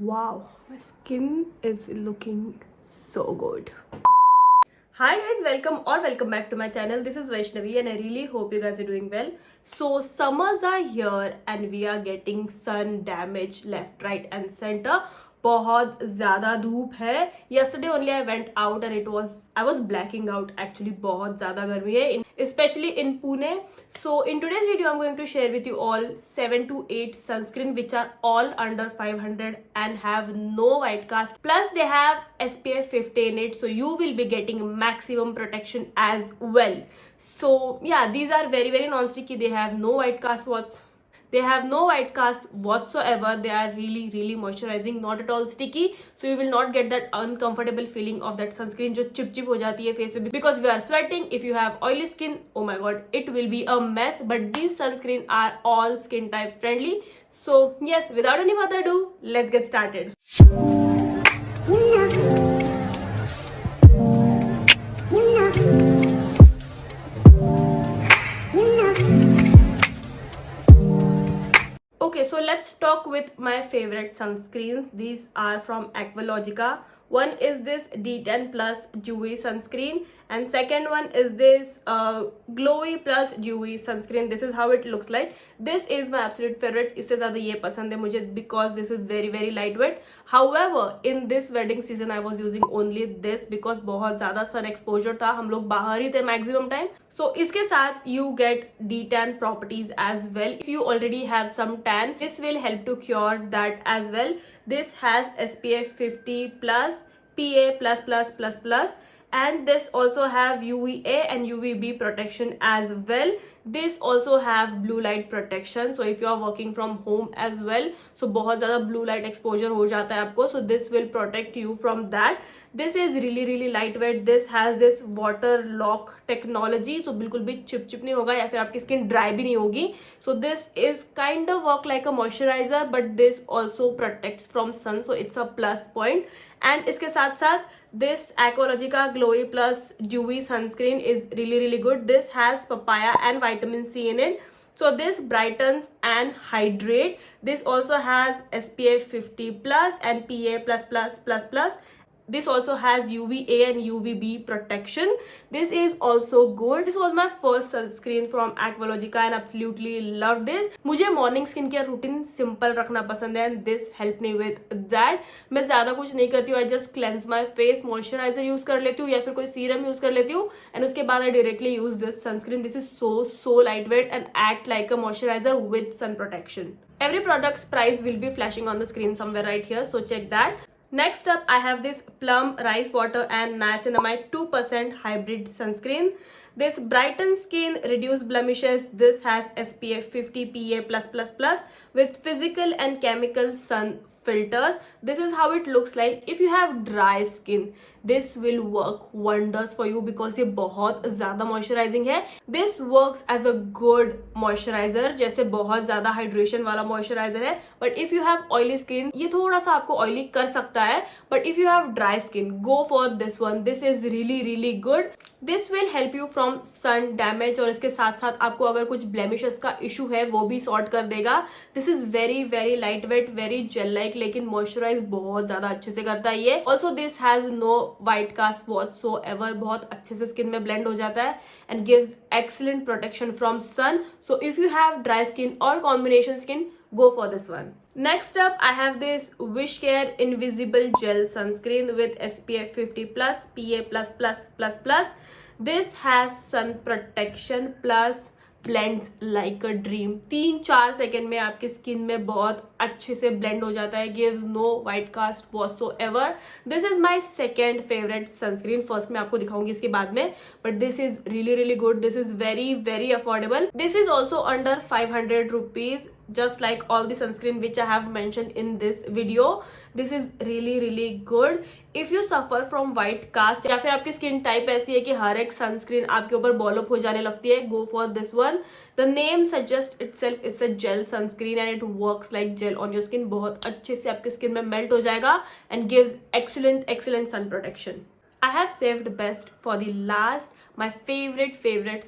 Wow, my skin is looking so good. Hi guys, welcome back to my channel. This is Vaishnavi and I really hope you guys are doing well. So summers are here and we are getting sun damage left, right and center. बहुत ज़्यादा धूप है. Yesterday only I went out and I was blacking out actually. बहुत ज़्यादा गर्मी है, especially in Pune. So in today's video I'm going to share with you all 7 to 8 sunscreen which are all under 500 and have no white cast. Plus they have SPF 50 in it, so you will be getting maximum protection as well. So yeah, these are very non-sticky. They have no white cast whatsoever. They are really moisturizing, not at all sticky, so you will not get that uncomfortable feeling of that sunscreen जो chip हो जाती है face पे, because we are sweating. If you have oily skin, oh my god, it will be a mess. But these sunscreen are all skin type friendly. So yes, without any further ado, let's get started. Okay, so let's talk with my favorite sunscreens. These are from Aqualogica. One is this D10 Plus Dewy sunscreen and second one is this Glowy Plus Dewy sunscreen. This is how it looks like. This is my absolute favorite. इससे ज़्यादा ये पसंद है मुझे because this is very lightweight. However, in this wedding season I was using only this because बहुत ज़्यादा sun exposure था. हम लोग बाहर ही थे maximum time. So इसके साथ you get D10 properties as well. If you already have some tan, this will help to cure that as well. This has SPF 50 plus, PA++++, and this also have UVA and UVB protection as well. This also have blue light protection, so if you are working from home as well, so बहुत ज़्यादा blue light exposure हो जाता है आपको, so this will protect you from that. This is really lightweight. This has this water lock technology, so बिल्कुल भी chip नहीं होगा या फिर आपकी skin dry भी नहीं होगी. So this is kind of work like a moisturizer, but this also protects from sun, so it's a plus point. And इसके साथ साथ this Aqualogica Glowy Plus Dewy sunscreen is really good. This has papaya and vitamin C in it, so this brightens and hydrate. This also has SPF 50 plus and PA++++. This also has UVA and UVB protection. This is also good. This was my first sunscreen from Aqualogica and absolutely loved this. मुझे morning skincare routine simple रखना पसंद है and this helped me with that. मैं ज़्यादा कुछ नहीं करती हूँ. I just cleanse my face, moisturizer use कर लेती हूँ या फिर कोई serum use कर लेती हूँ and उसके बाद I directly use this sunscreen. This is so lightweight and act like a moisturizer with sun protection. Every product's price will be flashing on the screen somewhere right here, so check that. Next up, I have this Plum Rice Water and Niacinamide 2% Hybrid Sunscreen. This brightens skin, reduce blemishes. This has SPF 50 PA+++ with physical and chemical sun filters. This is how it looks like. If you have dry skin, this will work wonders for you because ये बहुत ज़्यादा moisturizing है. This works as a good moisturizer, जैसे बहुत ज़्यादा hydration वाला moisturizer है. But if you have oily skin, ये थोड़ा सा आपको oily कर सकता है. But if you have dry skin, go for this one. This is really good. This will help you from sun damage और इसके साथ साथ आपको अगर कुछ blemishes का issue है वो भी sort कर देगा. This is very lightweight, very gel like, लेकिन moisturize बहुत ज़्यादा अच्छे से करता है ये. Also this has no white cast whatsoever. बहुत अच्छे से skin में blend हो जाता है and gives excellent protection from sun. So if you have dry skin or combination skin, go for this one. Next up, I have this Wishcare Invisible Gel Sunscreen with SPF 50 plus, PA++++. This has sun protection plus blends like a dream. 3-4 second में आपकी skin में बहुत अच्छे से blend हो जाता है. Gives no white cast whatsoever. This is my second favorite sunscreen. First मैं आपको दिखाऊंगी इसके बाद में. But this is really good. This is very affordable. This is also under 500 rupees. Just like all the sunscreen which I have mentioned in this video. This is really good. If you suffer from white cast या फिर आपकी skin type ऐसी है कि हर एक sunscreen आपके ऊपर ball up हो जाने लगती है, go for this one. The name suggests itself is a gel sunscreen and it works like gel on your skin. बहुत अच्छे से आपकी skin में melt हो जाएगा and gives excellent sun protection. I have saved best for the last, my favorite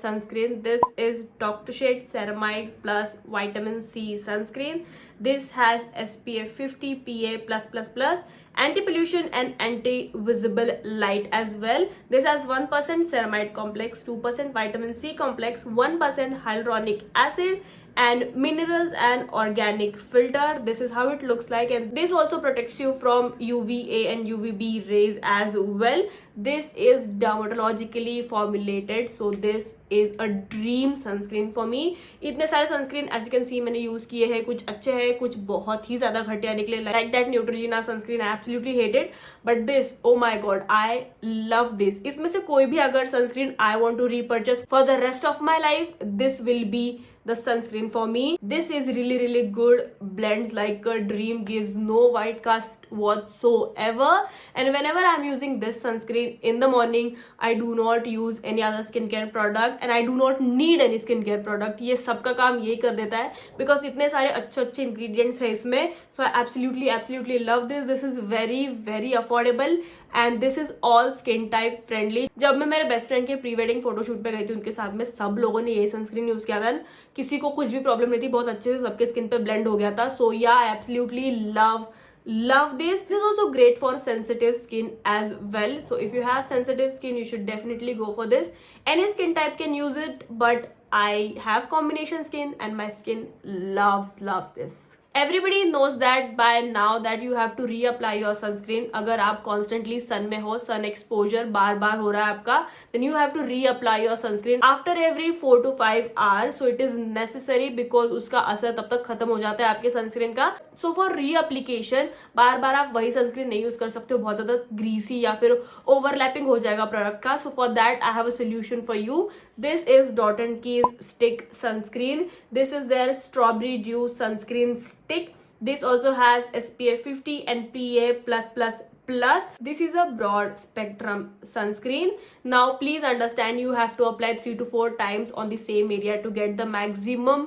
sunscreen. This is Dr. Shade Ceramide Plus Vitamin C Sunscreen. This has SPF 50 PA+++, anti-pollution and anti-visible light as well. This has 1% ceramide complex, 2% vitamin C complex, 1% hyaluronic acid, and minerals and organic filter. This is how it looks like, and this also protects you from UVA and UVB rays as well. This is dermatologically formulated, so this is a dream sunscreen for me. इतने सारे sunscreen as you can see मैंने use किए हैं, कुछ अच्छे हैं, कुछ बहुत ही ज्यादा घटिया निकले, like that Neutrogena sunscreen I absolutely hate it, but this, oh my God, I love this. इसमें से कोई भी अगर sunscreen I want to repurchase for the rest of my life, this will be the sunscreen for me. This is really good, blends like a dream, gives no white cast whatsoever, and whenever I'm using this sunscreen in the morning, I do not use any other skincare product, and I do not need any skincare product. ये सबका काम यही कर देता है, because इतने सारे अच्छे ingredients है इसमें. So I absolutely love this. This is very affordable, and this is all skin type friendly. जब मैं मेरे बेस्ट फ्रेंड के प्री वेडिंग फोटोशूट पे गई थी उनके साथ में, सब लोगों ने यही सनस्क्रीन यूज किया था, किसी को कुछ भी प्रॉब्लम नहीं थी, बहुत अच्छे से सबके स्किन पे ब्लेंड हो गया था. सो या I absolutely love this. This is also great for sensitive skin as well, so if you have sensitive skin, you should definitely go for this. Any skin type can use it, but I have combination skin and my skin loves this. Everybody knows that by now that you have to reapply your sunscreen. अगर आप constantly sun में हो, sun exposure बार हो रहा है आपका, then you have to reapply your sunscreen after every 4 to 5 hours. So it is necessary, because उसका असर तब तक खत्म हो जाता है आपके sunscreen का. So for reapplication, बार आप वही sunscreen नहीं यूज कर सकते हो, बहुत ज्यादा greasy या फिर overlapping हो जाएगा product का. So for that I have a solution for you. This is Dot & Key's stick sunscreen. This is their strawberry dew sunscreen stick. This also has SPF 50 and PA+++. This is a broad spectrum sunscreen. Now please understand, you have to apply 3 to 4 times on the same area to get the maximum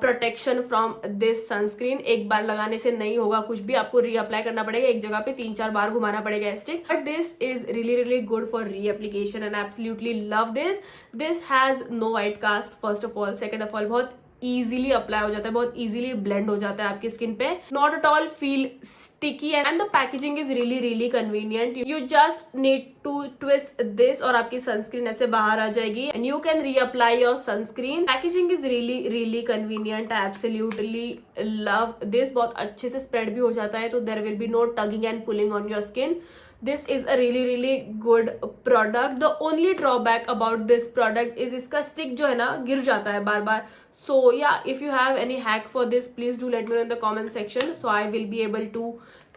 protection from this sunscreen. एक बार लगाने से नहीं होगा कुछ भी, आपको reapply करना पड़ेगा, एक जगह पे 3-4 बार घुमाना पड़ेगा stick. But this is really good for reapplication and absolutely love this. This has no white cast first of all. Second of all, बहुत इजीली अप्लाई हो जाता है, बहुत इजीली ब्लेंड हो जाता है आपकी स्किन पे. Not at all feel sticky, and the packaging is really convenient. You just need to twist this और आपकी सनस्क्रीन ऐसे बाहर आ जाएगी, and you can reapply your sunscreen. Packaging is really convenient. I absolutely love this. बहुत अच्छे से spread भी हो जाता है, तो there will be no tugging and pulling on your skin. This is a really good product. The only drawback about this product is इसका stick जो है ना गिर जाता है बार. So yeah, if you have any hack for this, please do let me know in the comment section, so I will be able to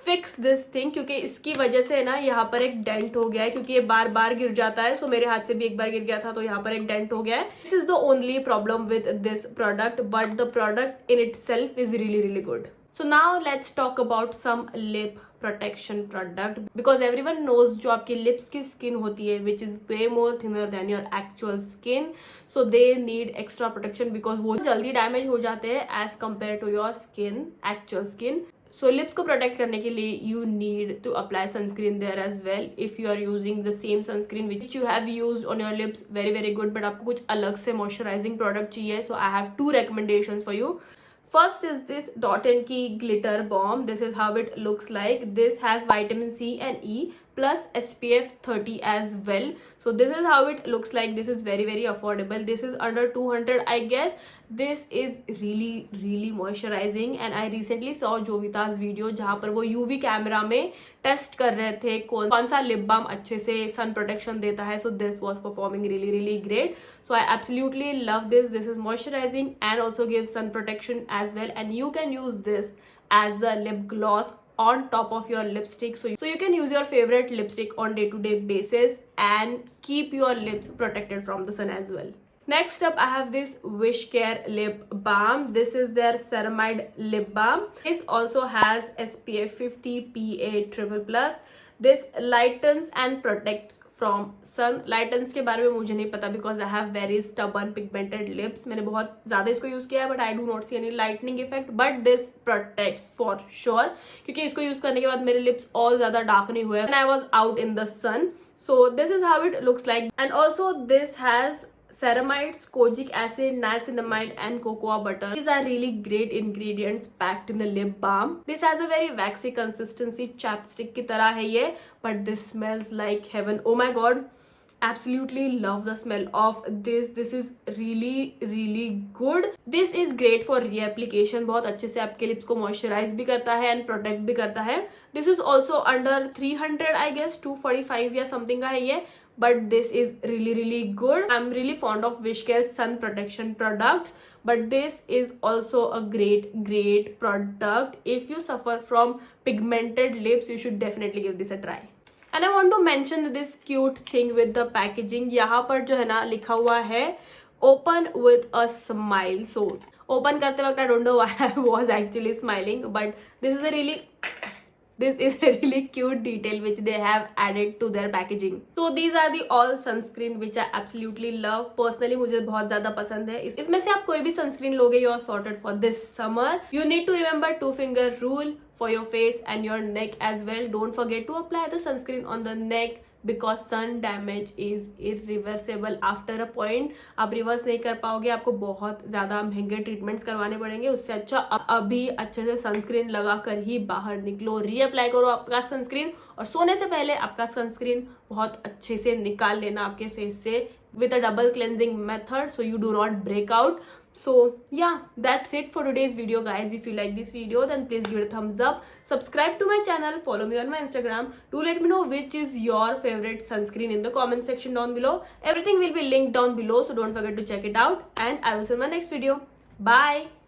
fix this thing. क्योंकि इसकी वजह से ना यहाँ पर एक डेंट हो गया है, क्योंकि ये बार गिर जाता है. सो मेरे हाथ से भी एक बार गिर गया था, तो यहाँ पर एक डेंट हो गया है. This is the only problem with this product, but the product in itself is really good. So now let's talk about some lip protection product, because everyone knows जो आपकी lips की skin होती है, which is way more thinner than your actual skin, so they need extra protection because वो जल्दी damage हो जाते हैं as compared to your skin, actual skin. So lips को protect करने के लिए you need to apply sunscreen there as well. If you are using the same sunscreen which you have used on your lips, very good, but आपको कुछ अलग से moisturizing product चाहिए, so I have 2 recommendations for you. First is this Dot & Key Glitter Balm. This is how it looks like. This has vitamin C and E plus SPF 30 as well. So this is how it looks like. This is very affordable. This is under 200 I guess. This is really moisturizing, and I recently saw Jovita's video जहाँ पर वो UV camera में test कर रहे थे कौन सा lip balm अच्छे से सन प्रोटेक्शन देता है. So this was performing really great. So I absolutely love this. This is moisturizing and also gives sun protection as well, and you can use this as a lip gloss on top of your lipstick, so you can use your favorite lipstick on day-to-day basis and keep your lips protected from the sun as well. Next up, I have this Wish Care Lip Balm. This is their ceramide lip balm. This also has SPF 50 PA+++. This lightens and protects from sun. Lightens के बारे में मुझे नहीं पता, because I have very stubborn pigmented lips. मैंने बहुत ज़्यादा इसको यूज़ किया है, but I do not see any lightening effect. But this protects for sure, क्योंकि इसको यूज़ करने के बाद मेरे lips और ज़्यादा डार्क नहीं हुए when I was out in the sun. So this is how it looks like, and also this has ceramides, kojic acid, niacinamide and cocoa butter. These are really great ingredients packed in the lip balm. This has a very waxy consistency, chapstick की तरह है ये, but this smells like heaven. Oh my god, absolutely love the smell of this is really good. This is great for reapplication, बहुत अच्छे से आपके lips को moisturise भी करता है एंड प्रोटेक्ट भी करता है. This is also under 300 I guess, 245 या समथिंग का है ये, but this is really good. I'm really fond of Wishcare sun protection products, but this is also a great product. If you suffer from pigmented lips, you should definitely give this a try. And I want to mention this cute thing with the packaging. यहाँ पर जो है ना लिखा हुआ है open with a smile. So open करते वक्त I don't know why I was actually smiling, but this is a really cute detail which they have added to their packaging. So these are the all sunscreen which I absolutely love. Personally मुझे बहुत ज़्यादा पसंद है. इसमें से आप कोई भी sunscreen लोगे, you are sorted for this summer. You need to remember 2-finger rule for your face and your neck as well. Don't forget to apply the sunscreen on the neck, because sun damage is irreversible after a point. आप reverse नहीं कर पाओगे, आपको बहुत ज्यादा महंगे treatments करवाने पड़ेंगे. उससे अच्छा अभी अच्छे से सनस्क्रीन लगा कर ही बाहर निकलो, रीअप्लाई करो आपका सनस्क्रीन, और सोने से पहले आपका सनस्क्रीन बहुत अच्छे से निकाल लेना आपके फेस से with a double cleansing method so you do not break out. So yeah, that's it for today's video guys. If you like this video then please give it a thumbs up, subscribe to my channel, follow me on my Instagram. Do let me know which is your favorite sunscreen in the comment section down below. Everything will be linked down below, so don't forget to check it out, and I will see you in my next video. Bye.